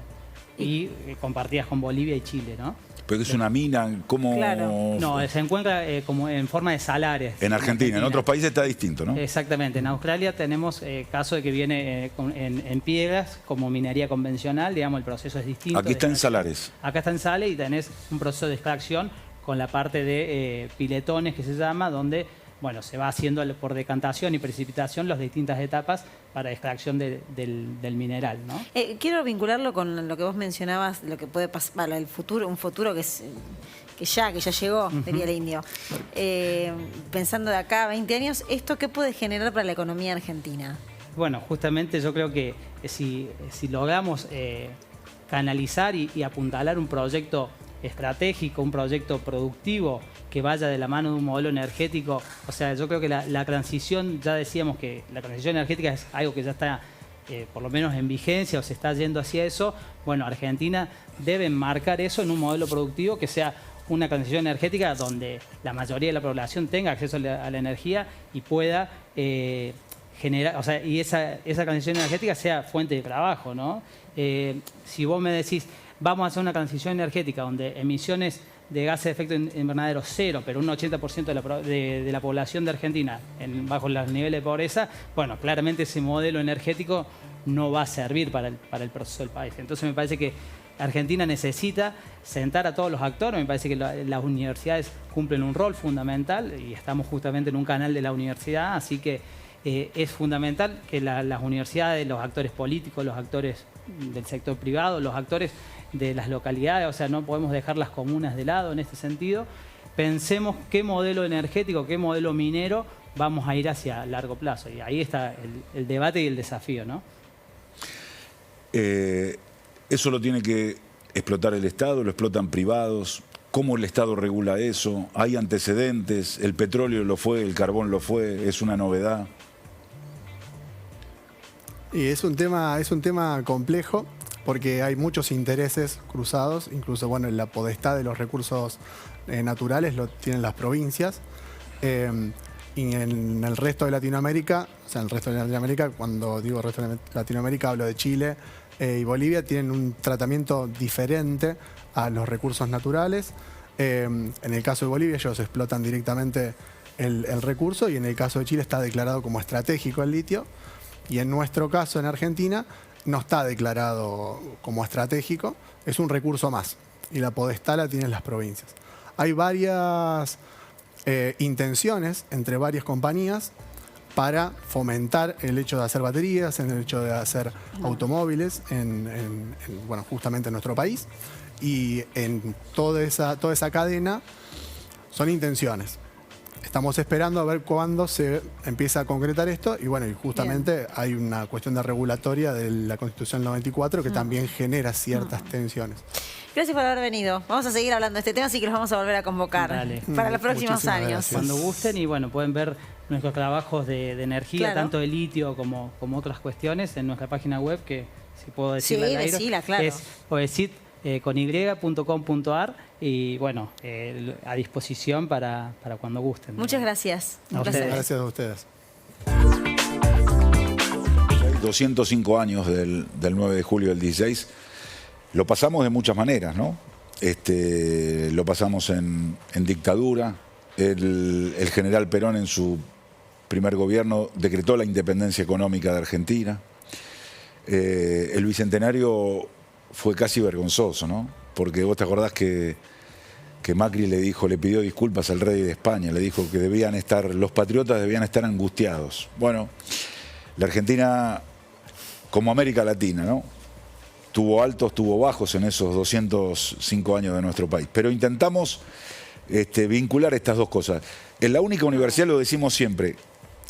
Y compartidas con Bolivia y Chile, ¿no? Pero es una mina, ¿cómo? Claro. No, se encuentra como en forma de salares. En Argentina, en otros países está distinto, ¿no? Exactamente. En Australia tenemos caso de que viene en piedras como minería convencional, digamos, el proceso es distinto. Aquí está en salares. Acá está en sales y tenés un proceso de extracción con la parte de piletones que se llama, donde bueno, se va haciendo por decantación y precipitación las distintas etapas para extracción del mineral, ¿no? Quiero vincularlo con lo que vos mencionabas, lo que puede pasar para el futuro, un futuro que ya llegó, diría el indio. Pensando de acá a 20 años, ¿esto qué puede generar para la economía argentina? Bueno, justamente yo creo que si logramos canalizar y apuntalar un proyecto estratégico, un proyecto productivo que vaya de la mano de un modelo energético, o sea, yo creo que la transición, ya decíamos que la transición energética es algo que ya está por lo menos en vigencia o se está yendo hacia eso. Bueno, Argentina debe enmarcar eso en un modelo productivo que sea una transición energética donde la mayoría de la población tenga acceso a la energía y pueda generar, o sea, y esa transición energética sea fuente de trabajo, ¿no? Si vos me decís, vamos a hacer una transición energética donde emisiones de gases de efecto invernadero cero, pero un 80% de la población de Argentina bajo los niveles de pobreza, bueno, claramente ese modelo energético no va a servir para el proceso del país. Entonces me parece que Argentina necesita sentar a todos los actores. Me parece que las universidades cumplen un rol fundamental y estamos justamente en un canal de la universidad, así que es fundamental que las universidades, los actores políticos, los actores del sector privado, los actores de las localidades, o sea, no podemos dejar las comunas de lado en este sentido. Pensemos qué modelo energético, qué modelo minero vamos a ir hacia largo plazo. Y ahí está el debate y el desafío, ¿no? Eso lo tiene que explotar el Estado, lo explotan privados. ¿Cómo el Estado regula eso? ¿Hay antecedentes? ¿El petróleo lo fue? ¿El carbón lo fue? ¿Es una novedad? Y es un tema complejo porque hay muchos intereses cruzados, incluso bueno, la potestad de los recursos naturales lo tienen las provincias. Y en el resto de Latinoamérica, o sea, en el resto de Latinoamérica, cuando digo resto de Latinoamérica hablo de Chile y Bolivia, tienen un tratamiento diferente a los recursos naturales. En el caso de Bolivia ellos explotan directamente el recurso y en el caso de Chile está declarado como estratégico el litio. Y en nuestro caso, en Argentina, no está declarado como estratégico, es un recurso más. Y la potestad la tienen las provincias. Hay varias intenciones entre varias compañías para fomentar el hecho de hacer baterías, el hecho de hacer automóviles, bueno, justamente en nuestro país. Y en toda esa cadena son intenciones. Estamos esperando a ver cuándo se empieza a concretar esto y bueno, y justamente hay una cuestión de regulatoria de la Constitución del 94 que también genera ciertas tensiones. Gracias por haber venido. Vamos a seguir hablando de este tema, así que los vamos a volver a convocar para los próximos Muchísimas años. gracias. Cuando gusten y bueno, pueden ver nuestros trabajos de energía, Claro. tanto de litio como otras cuestiones en nuestra página web, que si puedo decirla Sí, al aire, decila, claro. es oesit.com.ar y bueno, a disposición para cuando gusten. Muchas gracias. Un A placer. ustedes. Gracias a ustedes. Hay 205 años del 9 de julio del 16. Lo pasamos de muchas maneras, ¿no? Lo pasamos en dictadura. El general Perón en su primer gobierno decretó la independencia económica de Argentina. El bicentenario fue casi vergonzoso, ¿no? Porque vos te acordás que Macri le pidió disculpas al rey de España, le dijo que los patriotas debían estar angustiados. Bueno, la Argentina, como América Latina, ¿no? Tuvo altos, tuvo bajos en esos 205 años de nuestro país. Pero intentamos vincular estas dos cosas. En la única universidad, lo decimos siempre,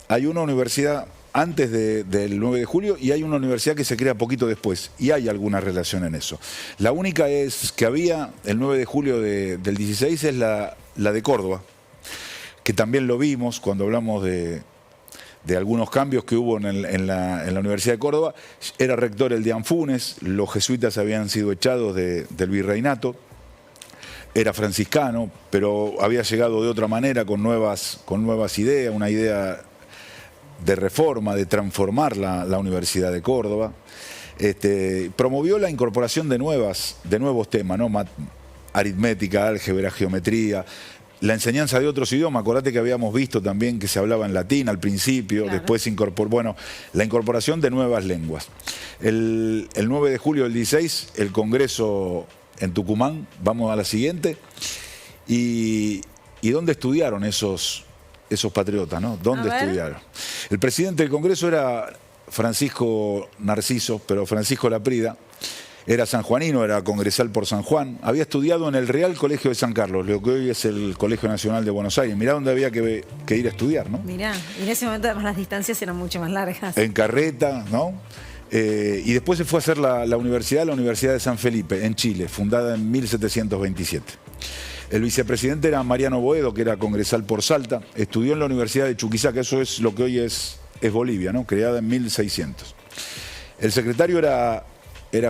hay una universidad antes del 9 de julio y hay una universidad que se crea poquito después y hay alguna relación en eso. La única es que había el 9 de julio del 16 es la de Córdoba, que también lo vimos cuando hablamos de algunos cambios que hubo en la Universidad de Córdoba. Era rector el de Anfunes, los jesuitas habían sido echados del virreinato, era franciscano, pero había llegado de otra manera con nuevas ideas, una idea de reforma, de transformar la Universidad de Córdoba. Promovió la incorporación de nuevos temas, ¿no? Aritmética, álgebra, geometría, la enseñanza de otros idiomas. Acordate que habíamos visto también que se hablaba en latín al principio, claro. Después se incorporó, bueno, la incorporación de nuevas lenguas. El 9 de julio del 16, el Congreso en Tucumán, vamos a la siguiente, y ¿dónde estudiaron esos patriotas, ¿no? ¿Dónde estudiaron? El presidente del Congreso era Francisco Narciso, pero Francisco Laprida, era sanjuanino, era congresal por San Juan, había estudiado en el Real Colegio de San Carlos, lo que hoy es el Colegio Nacional de Buenos Aires. Mirá dónde había que ir a estudiar, ¿no? Mirá, y en ese momento además las distancias eran mucho más largas. En carreta, ¿no? Y después se fue a hacer la Universidad de San Felipe, en Chile, fundada en 1727. El vicepresidente era Mariano Boedo, que era congresal por Salta, estudió en la Universidad de Chuquisaca, eso es lo que hoy es Bolivia, ¿no? Creada en 1600. El secretario era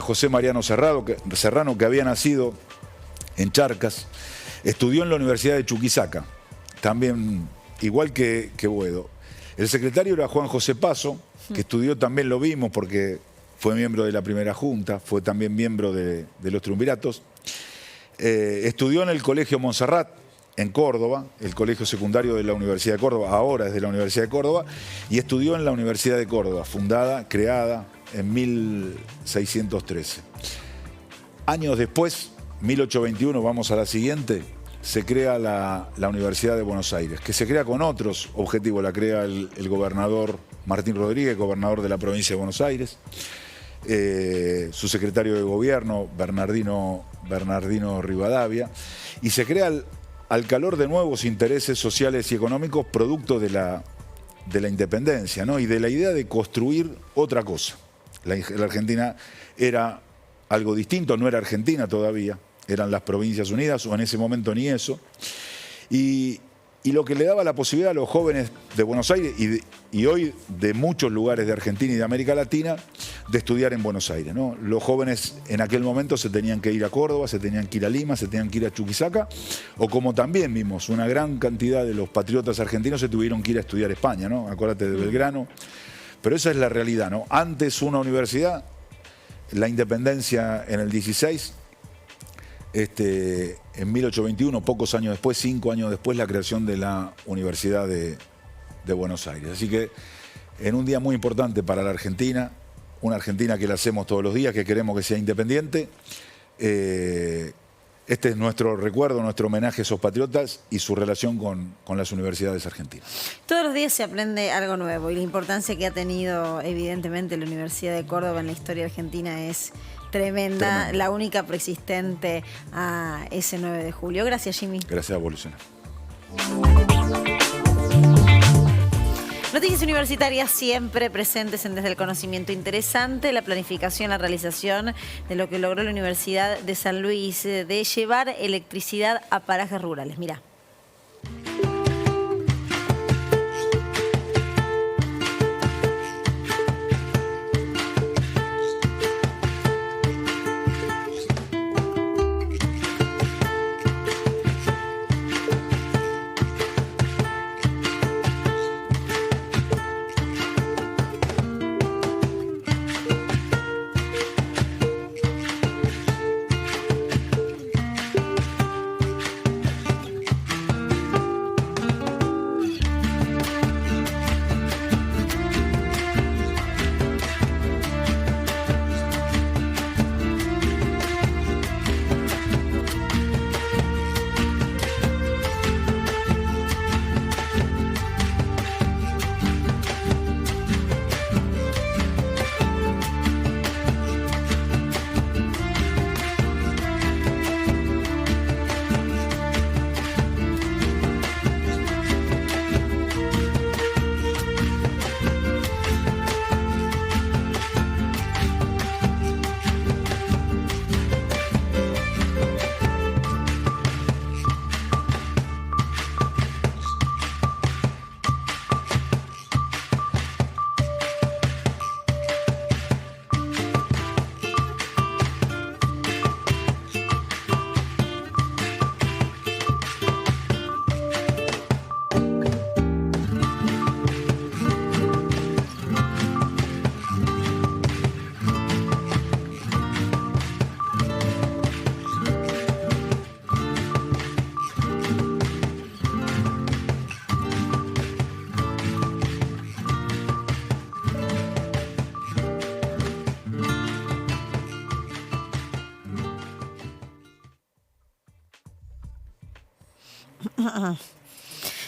José Mariano Serrano, que había nacido en Charcas, estudió en la Universidad de Chuquisaca, también igual que Boedo. El secretario era Juan José Paso, que estudió, también lo vimos porque fue miembro de la primera junta, fue también miembro de los triunviratos. Estudió en el Colegio Montserrat, en Córdoba, el colegio secundario de la Universidad de Córdoba, ahora es de la Universidad de Córdoba, y estudió en la Universidad de Córdoba, creada en 1613. Años después, 1821, vamos a la siguiente, se crea la Universidad de Buenos Aires, que se crea con otros objetivos. La crea el gobernador Martín Rodríguez, gobernador de la provincia de Buenos Aires, su secretario de gobierno, Bernardino Rivadavia, y se crea al calor de nuevos intereses sociales y económicos producto de la independencia, ¿no? Y de la idea de construir otra cosa. La Argentina era algo distinto, no era Argentina todavía, eran las Provincias Unidas, o en ese momento ni eso. Y lo que le daba la posibilidad a los jóvenes de Buenos Aires y hoy de muchos lugares de Argentina y de América Latina de estudiar en Buenos Aires, ¿no? Los jóvenes en aquel momento se tenían que ir a Córdoba, se tenían que ir a Lima, se tenían que ir a Chuquisaca, o como también vimos, una gran cantidad de los patriotas argentinos se tuvieron que ir a estudiar a España, ¿no? Acuérdate de Belgrano. Pero esa es la realidad, ¿no? Antes una universidad, la independencia en el 16, en 1821, pocos años después, 5 años después, la creación de la Universidad de Buenos Aires. Así que en un día muy importante para la Argentina, una Argentina que la hacemos todos los días, que queremos que sea independiente, este es nuestro recuerdo, nuestro homenaje a esos patriotas y su relación con las universidades argentinas. Todos los días se aprende algo nuevo y la importancia que ha tenido evidentemente la Universidad de Córdoba en la historia argentina es tremenda. La única preexistente a ese 9 de julio. Gracias, Jimmy. Gracias a vos, Luciana. Noticias universitarias siempre presentes en Desde el Conocimiento. Interesante la planificación, la realización de lo que logró la Universidad de San Luis, de llevar electricidad a parajes rurales. Mirá.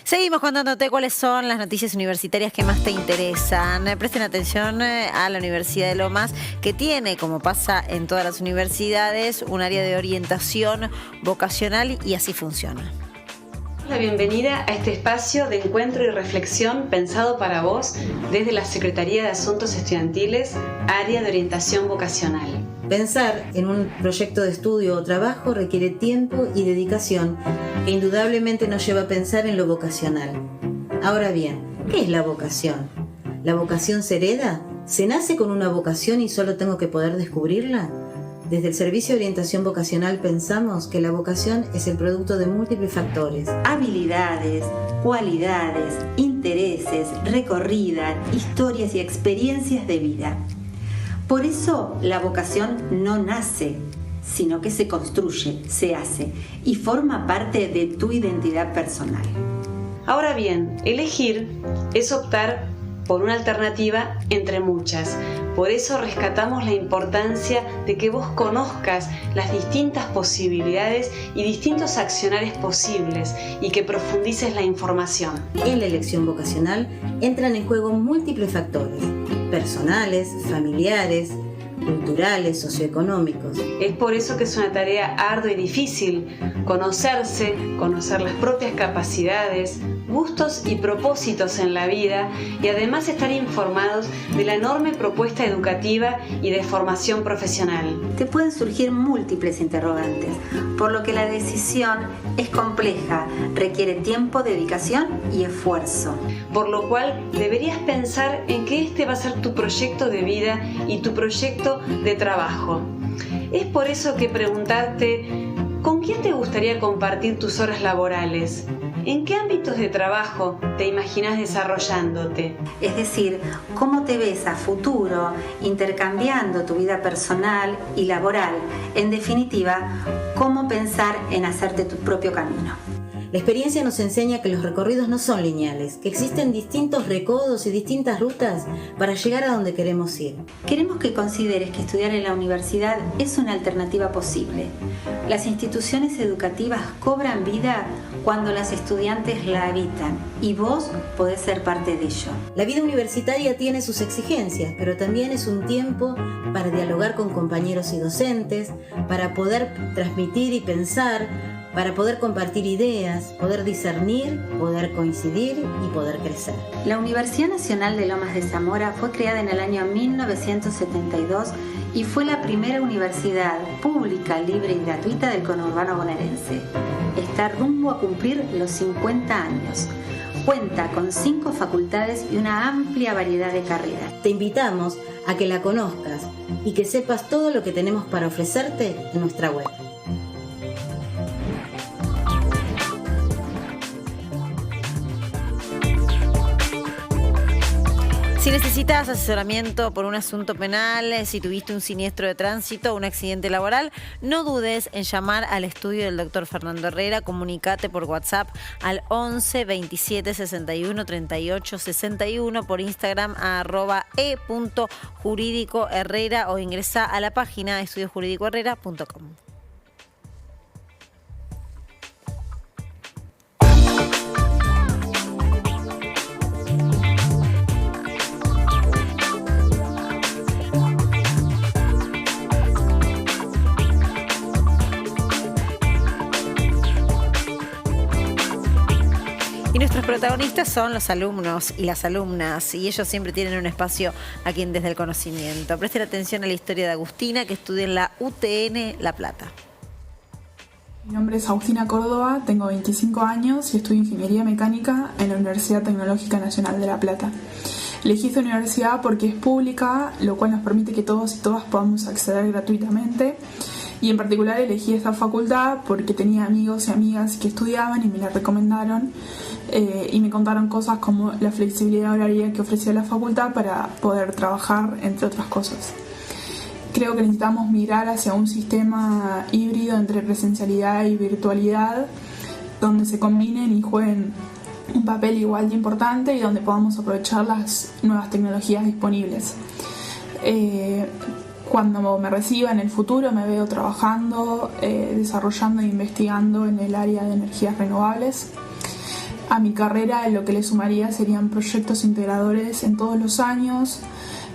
Seguimos contándote cuáles son las noticias universitarias que más te interesan. Presten atención a la Universidad de Lomas, que tiene, como pasa en todas las universidades, un área de orientación vocacional y así funciona. La bienvenida a este espacio de encuentro y reflexión pensado para vos desde la Secretaría de Asuntos Estudiantiles, área de orientación vocacional. Pensar en un proyecto de estudio o trabajo requiere tiempo y dedicación que indudablemente nos lleva a pensar en lo vocacional. Ahora bien, ¿qué es la vocación? ¿La vocación se hereda? ¿Se nace con una vocación y solo tengo que poder descubrirla? Desde el Servicio de Orientación Vocacional pensamos que la vocación es el producto de múltiples factores. Habilidades, cualidades, intereses, recorrida, historias y experiencias de vida. Por eso la vocación no nace, sino que se construye, se hace y forma parte de tu identidad personal. Ahora bien, elegir es optar por una alternativa entre muchas. Por eso rescatamos la importancia de que vos conozcas las distintas posibilidades y distintos accionarios posibles y que profundices la información. En la elección vocacional entran en juego múltiples factores, personales, familiares, culturales, socioeconómicos. Es por eso que es una tarea ardua y difícil conocerse, conocer las propias capacidades, gustos y propósitos en la vida y además estar informados de la enorme propuesta educativa y de formación profesional. Te pueden surgir múltiples interrogantes, por lo que la decisión es compleja, requiere tiempo, dedicación y esfuerzo. Por lo cual deberías pensar en que este va a ser tu proyecto de vida y tu proyecto de trabajo. Es por eso que preguntarte, ¿con quién te gustaría compartir tus horas laborales? ¿En qué ámbitos de trabajo te imaginas desarrollándote? Es decir, ¿cómo te ves a futuro intercambiando tu vida personal y laboral? En definitiva, ¿cómo pensar en hacerte tu propio camino? La experiencia nos enseña que los recorridos no son lineales, que existen distintos recodos y distintas rutas para llegar a donde queremos ir. Queremos que consideres que estudiar en la universidad es una alternativa posible. Las instituciones educativas cobran vida cuando las estudiantes la habitan y vos podés ser parte de ello. La vida universitaria tiene sus exigencias, pero también es un tiempo para dialogar con compañeros y docentes, para poder transmitir y pensar, para poder compartir ideas, poder discernir, poder coincidir y poder crecer. La Universidad Nacional de Lomas de Zamora fue creada en el año 1972 y fue la primera universidad pública, libre y gratuita del conurbano bonaerense. Está rumbo a cumplir los 50 años. Cuenta con 5 facultades y una amplia variedad de carreras. Te invitamos a que la conozcas y que sepas todo lo que tenemos para ofrecerte en nuestra web. Si necesitas asesoramiento por un asunto penal, si tuviste un siniestro de tránsito o un accidente laboral, no dudes en llamar al estudio del doctor Fernando Herrera. Comunicate por WhatsApp al 11 27 61 38 61, por Instagram a @e.jurídicoherrera o ingresá a la página estudiojuridicoherrera.com. Nuestros protagonistas son los alumnos y las alumnas, y ellos siempre tienen un espacio aquí en Desde el Conocimiento. Presten atención a la historia de Agustina, que estudia en la UTN La Plata. Mi nombre es Agustina Córdoba, tengo 25 años y estudio Ingeniería Mecánica en la Universidad Tecnológica Nacional de La Plata. Elegí esta universidad porque es pública, lo cual nos permite que todos y todas podamos acceder gratuitamente. Y en particular elegí esta facultad porque tenía amigos y amigas que estudiaban y me la recomendaron y me contaron cosas como la flexibilidad horaria que ofrecía la facultad para poder trabajar, entre otras cosas. Creo que necesitamos migrar hacia un sistema híbrido entre presencialidad y virtualidad, donde se combinen y jueguen un papel igual de importante y donde podamos aprovechar las nuevas tecnologías disponibles. Cuando me reciba en el futuro me veo trabajando, desarrollando e investigando en el área de energías renovables. A mi carrera lo que le sumaría serían proyectos integradores en todos los años,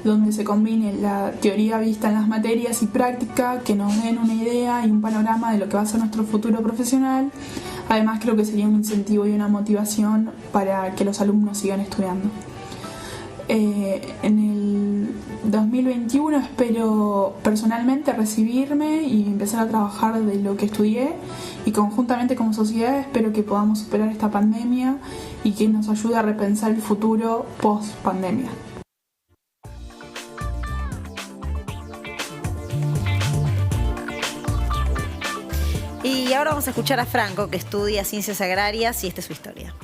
donde se combine la teoría vista en las materias y práctica, que nos den una idea y un panorama de lo que va a ser nuestro futuro profesional. Además creo que sería un incentivo y una motivación para que los alumnos sigan estudiando. En el 2021 espero personalmente recibirme y empezar a trabajar de lo que estudié, y conjuntamente como sociedad espero que podamos superar esta pandemia y que nos ayude a repensar el futuro post pandemia. Y ahora vamos a escuchar a Franco, que estudia Ciencias Agrarias, y esta es su historia.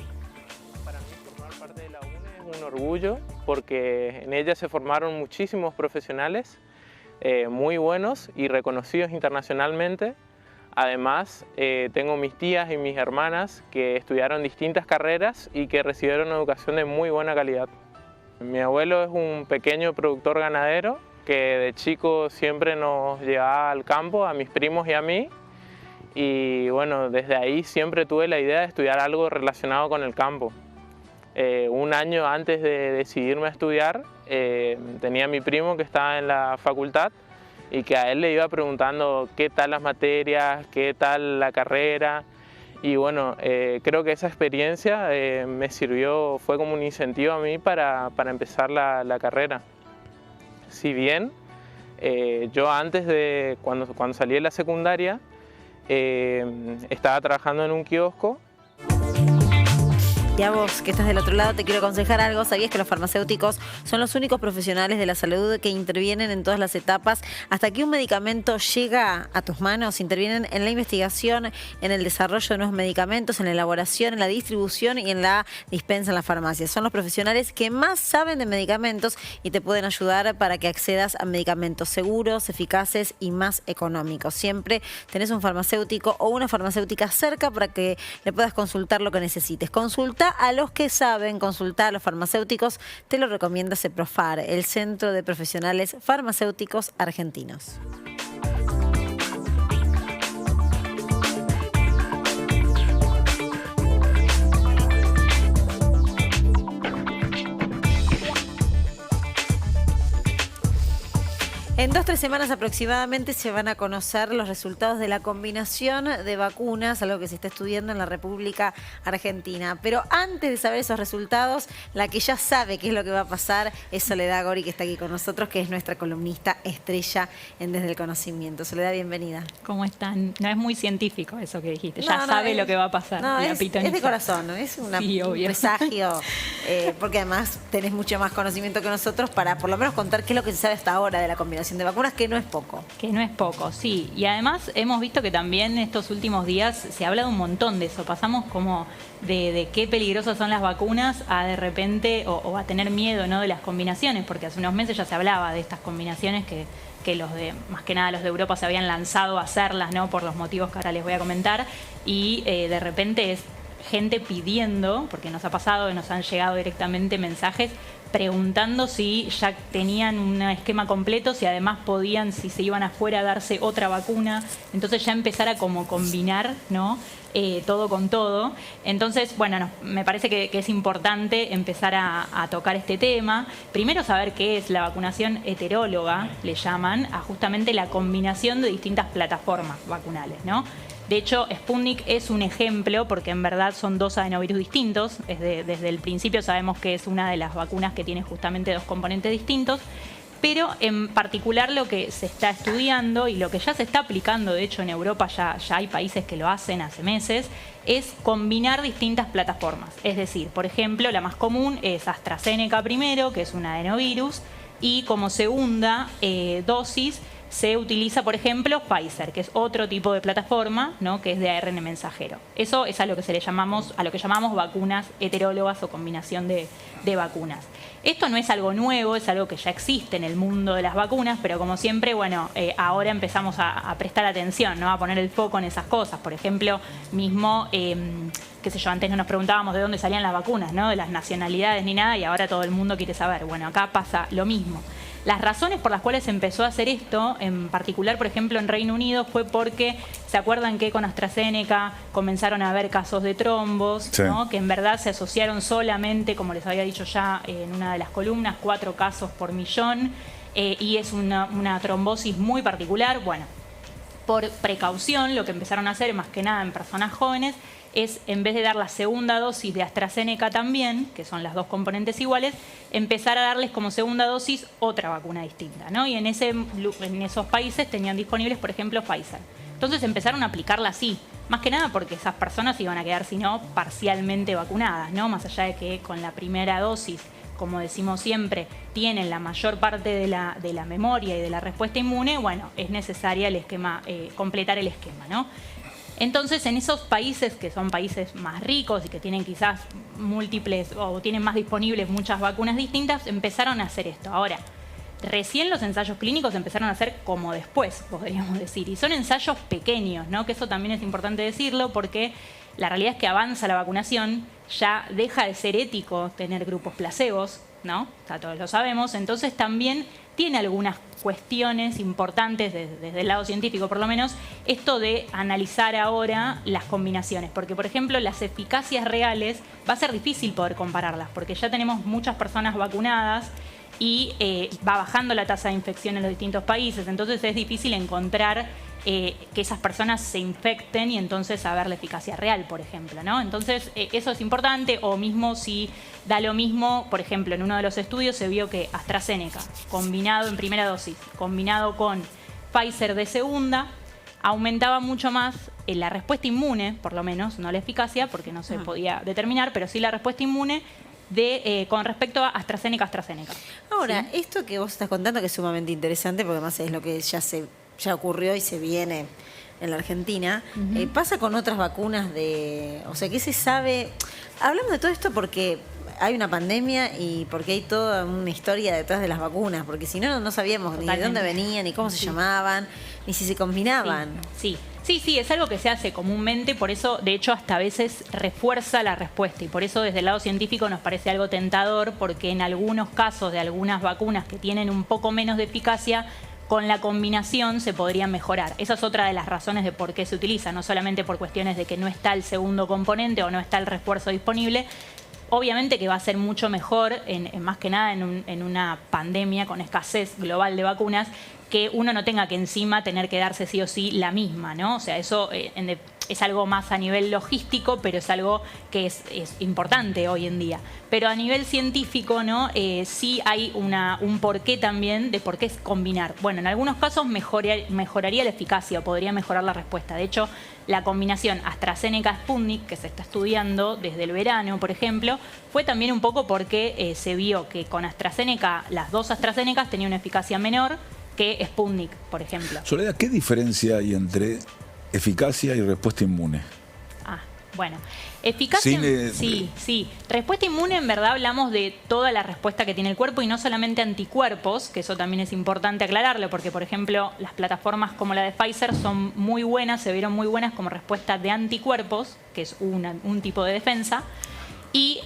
Para mí formar parte de la UNE es un orgullo porque en ella se formaron muchísimos profesionales muy buenos y reconocidos internacionalmente. Además, tengo mis tías y mis hermanas que estudiaron distintas carreras y que recibieron una educación de muy buena calidad. Mi abuelo es un pequeño productor ganadero que de chico siempre nos llevaba al campo, a mis primos y a mí. Y bueno, desde ahí siempre tuve la idea de estudiar algo relacionado con el campo. Un año antes de decidirme a estudiar, tenía a mi primo que estaba en la facultad y que a él le iba preguntando qué tal las materias, qué tal la carrera. Y bueno, creo que esa experiencia me sirvió, fue como un incentivo a mí para empezar la carrera. Si bien yo antes de, cuando salí de la secundaria, estaba trabajando en un kiosco. Y a vos, que estás del otro lado, te quiero aconsejar algo. ¿Sabías que los farmacéuticos son los únicos profesionales de la salud que intervienen en todas las etapas hasta que un medicamento llega a tus manos? Intervienen en la investigación, en el desarrollo de nuevos medicamentos, en la elaboración, en la distribución y en la dispensa en las farmacias. Son los profesionales que más saben de medicamentos y te pueden ayudar para que accedas a medicamentos seguros, eficaces y más económicos. Siempre tenés un farmacéutico o una farmacéutica cerca para que le puedas consultar lo que necesites. Consulta a los que saben, consultar a los farmacéuticos, te lo recomienda CEPROFAR, el Centro de Profesionales Farmacéuticos Argentinos. En 2 o 3 semanas aproximadamente se van a conocer los resultados de la combinación de vacunas, algo que se está estudiando en la República Argentina. Pero antes de saber esos resultados, la que ya sabe qué es lo que va a pasar es Soledad Gori, que está aquí con nosotros, que es nuestra columnista estrella en Desde el Conocimiento. Soledad, bienvenida. ¿Cómo están? No es muy científico eso que dijiste, ya sabe lo que va a pasar. No, es de corazón, ¿no? Es un presagio, porque además tenés mucho más conocimiento que nosotros para por lo menos contar qué es lo que se sabe hasta ahora de la combinación de vacunas, que no es poco. Que no es poco, sí. Y además hemos visto que también estos últimos días se ha hablado un montón de eso. Pasamos como de qué peligrosas son las vacunas a de repente, o a tener miedo, ¿no?, de las combinaciones, porque hace unos meses ya se hablaba de estas combinaciones que los de, más que nada los de Europa se habían lanzado a hacerlas, ¿no?, por los motivos que ahora les voy a comentar, y de repente es gente pidiendo, porque nos ha pasado y nos han llegado directamente mensajes preguntando si ya tenían un esquema completo, si además podían, si se iban afuera a darse otra vacuna, entonces ya empezar a como combinar, ¿no?, todo con todo. Entonces, bueno, me parece que es importante empezar a tocar este tema. Primero saber qué es la vacunación heteróloga, le llaman, a justamente la combinación de distintas plataformas vacunales, ¿no? De hecho, Sputnik es un ejemplo porque en verdad son 2 adenovirus distintos. Desde el principio sabemos que es una de las vacunas que tiene justamente 2 componentes distintos. Pero en particular lo que se está estudiando y lo que ya se está aplicando, de hecho en Europa ya hay países que lo hacen hace meses, es combinar distintas plataformas. Es decir, por ejemplo, la más común es AstraZeneca primero, que es un adenovirus, y como segunda dosis se utiliza, por ejemplo, Pfizer, que es otro tipo de plataforma, ¿no?, que es de ARN mensajero. Eso es a lo que llamamos vacunas heterólogas o combinación de vacunas. Esto no es algo nuevo, es algo que ya existe en el mundo de las vacunas, pero como siempre, bueno, ahora empezamos a prestar atención, ¿no?, a poner el foco en esas cosas. Por ejemplo, mismo, qué sé yo, antes no nos preguntábamos de dónde salían las vacunas, ¿no?, de las nacionalidades ni nada, y ahora todo el mundo quiere saber. Bueno, acá pasa lo mismo. Las razones por las cuales se empezó a hacer esto, en particular, por ejemplo, en Reino Unido, fue porque, ¿se acuerdan que con AstraZeneca comenzaron a haber casos de trombos, sí, ¿no?, que en verdad se asociaron solamente, como les había dicho ya en una de las columnas, 4 casos por millón, y es una trombosis muy particular? Bueno, por precaución, lo que empezaron a hacer, más que nada en personas jóvenes, es, en vez de dar la segunda dosis de AstraZeneca también, que son las 2 componentes iguales, empezar a darles como segunda dosis otra vacuna distinta, ¿no? Y en esos países tenían disponibles, por ejemplo, Pfizer. Entonces empezaron a aplicarla así, más que nada porque esas personas iban a quedar, si no, parcialmente vacunadas, ¿no? Más allá de que con la primera dosis, como decimos siempre, tienen la mayor parte de la memoria y de la respuesta inmune, bueno, es necesaria el esquema, completar el esquema, ¿no? Entonces, en esos países que son países más ricos y que tienen quizás múltiples o tienen más disponibles muchas vacunas distintas, empezaron a hacer esto. Ahora, recién los ensayos clínicos empezaron a hacer como después, podríamos decir. Y son ensayos pequeños, ¿no? Que eso también es importante decirlo porque la realidad es que avanza la vacunación, ya deja de ser ético tener grupos placebos, ¿no? Ya todos lo sabemos. Entonces también tiene algunas cuestiones importantes desde el lado científico, por lo menos, esto de analizar ahora las combinaciones. Porque, por ejemplo, las eficacias reales va a ser difícil poder compararlas, porque ya tenemos muchas personas vacunadas y va bajando la tasa de infección en los distintos países. Entonces es difícil encontrar que esas personas se infecten y entonces saber la eficacia real, por ejemplo, ¿no? Entonces eso es importante, o mismo si da lo mismo, por ejemplo, en uno de los estudios se vio que AstraZeneca, combinado en primera dosis, combinado con Pfizer de segunda, aumentaba mucho más la respuesta inmune, por lo menos, no la eficacia, porque no se podía determinar, pero sí la respuesta inmune con respecto a AstraZeneca. Ahora, esto que vos estás contando que es sumamente interesante, porque además es lo que ya ocurrió y se viene en la Argentina, pasa con otras vacunas o sea, ¿qué se sabe? Hablamos de todo esto porque hay una pandemia y porque hay toda una historia detrás de las vacunas, porque si no, no sabíamos ni de dónde venían, ni cómo se llamaban, ni si se combinaban. Sí, es algo que se hace comúnmente, por eso, de hecho, hasta a veces refuerza la respuesta y por eso desde el lado científico nos parece algo tentador, porque en algunos casos de algunas vacunas que tienen un poco menos de eficacia, con la combinación se podrían mejorar. Esa es otra de las razones de por qué se utiliza, no solamente por cuestiones de que no está el segundo componente o no está el refuerzo disponible. Obviamente que va a ser mucho mejor, más que nada en una pandemia con escasez global de vacunas, que uno no tenga que encima tener que darse sí o sí la misma, ¿no? O sea, eso es algo más a nivel logístico, pero es algo que es importante hoy en día. Pero a nivel científico, ¿no? Sí hay un porqué también de por qué es combinar. Bueno, en algunos casos mejoraría la eficacia o podría mejorar la respuesta. De hecho, la combinación AstraZeneca-Sputnik, que se está estudiando desde el verano, por ejemplo, fue también un poco porque se vio que con AstraZeneca, las dos AstraZenecas tenían una eficacia menor que Sputnik, por ejemplo. Soledad, ¿qué diferencia hay entre eficacia y respuesta inmune? Bueno, eficacia, sí. Respuesta inmune, en verdad, hablamos de toda la respuesta que tiene el cuerpo y no solamente anticuerpos, que eso también es importante aclararlo, porque, por ejemplo, las plataformas como la de Pfizer son muy buenas, se vieron muy buenas como respuesta de anticuerpos, que es un tipo de defensa. Y,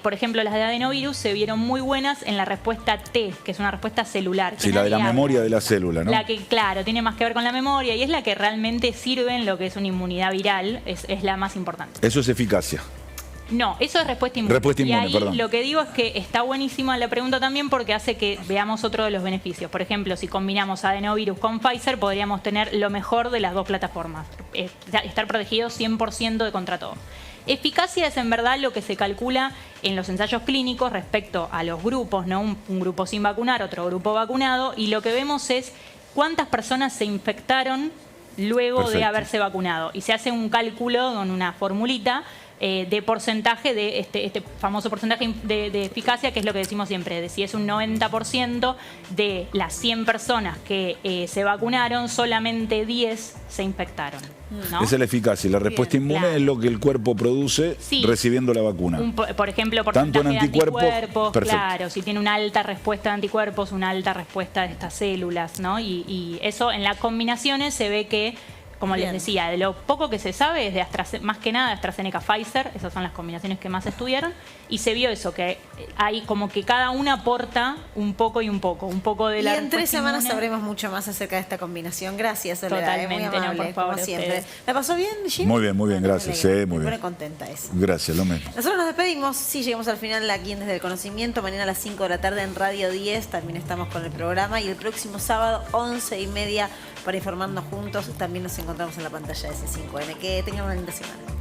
por ejemplo, las de adenovirus se vieron muy buenas en la respuesta T, que es una respuesta celular. Sí, la de la memoria de la célula, ¿no? La que, claro, tiene más que ver con la memoria y es la que realmente sirve en lo que es una inmunidad viral, es la más importante. Eso es eficacia. No, eso es respuesta inmune. Respuesta inmune, y ahí perdón. Lo que digo es que está buenísima la pregunta también porque hace que veamos otro de los beneficios. Por ejemplo, si combinamos adenovirus con Pfizer, podríamos tener lo mejor de las dos plataformas. Estar protegidos 100% de contra todo. Eficacia es en verdad lo que se calcula en los ensayos clínicos respecto a los grupos, ¿no? Un grupo sin vacunar, otro grupo vacunado, y lo que vemos es cuántas personas se infectaron luego de haberse vacunado. Y se hace un cálculo con una formulita de porcentaje de este famoso porcentaje de eficacia, que es lo que decimos siempre, de si es un 90% de las 100 personas que se vacunaron, solamente 10 se infectaron, ¿no? Esa es la eficacia. La respuesta inmune es lo que el cuerpo produce recibiendo la vacuna. Por ejemplo, tanto en anticuerpos, perfecto. Claro, si tiene una alta respuesta de anticuerpos, una alta respuesta de estas células, ¿no? Y eso en las combinaciones se ve que, como les decía, de lo poco que se sabe es de más que nada de AstraZeneca-Pfizer, esas son las combinaciones que más estudiaron, y se vio eso, que hay como que cada una aporta un poco y un poco de la. Y en 3 semanas sabremos mucho más acerca de esta combinación. Gracias, Soledad. Totalmente, muy amable, por favor, como siempre. ustedes. ¿La pasó bien, Jim? Muy bien, gracias. Sí, muy bien. Me pone contenta eso. Gracias, lo mismo. Nosotros nos despedimos, sí, llegamos al final aquí en Desde el Conocimiento. Mañana a las 5 de la tarde en Radio 10 también estamos con el programa. Y el próximo sábado, 11:30, para informarnos juntos. También nos encontramos en la pantalla de C5N. Que tengan una linda semana.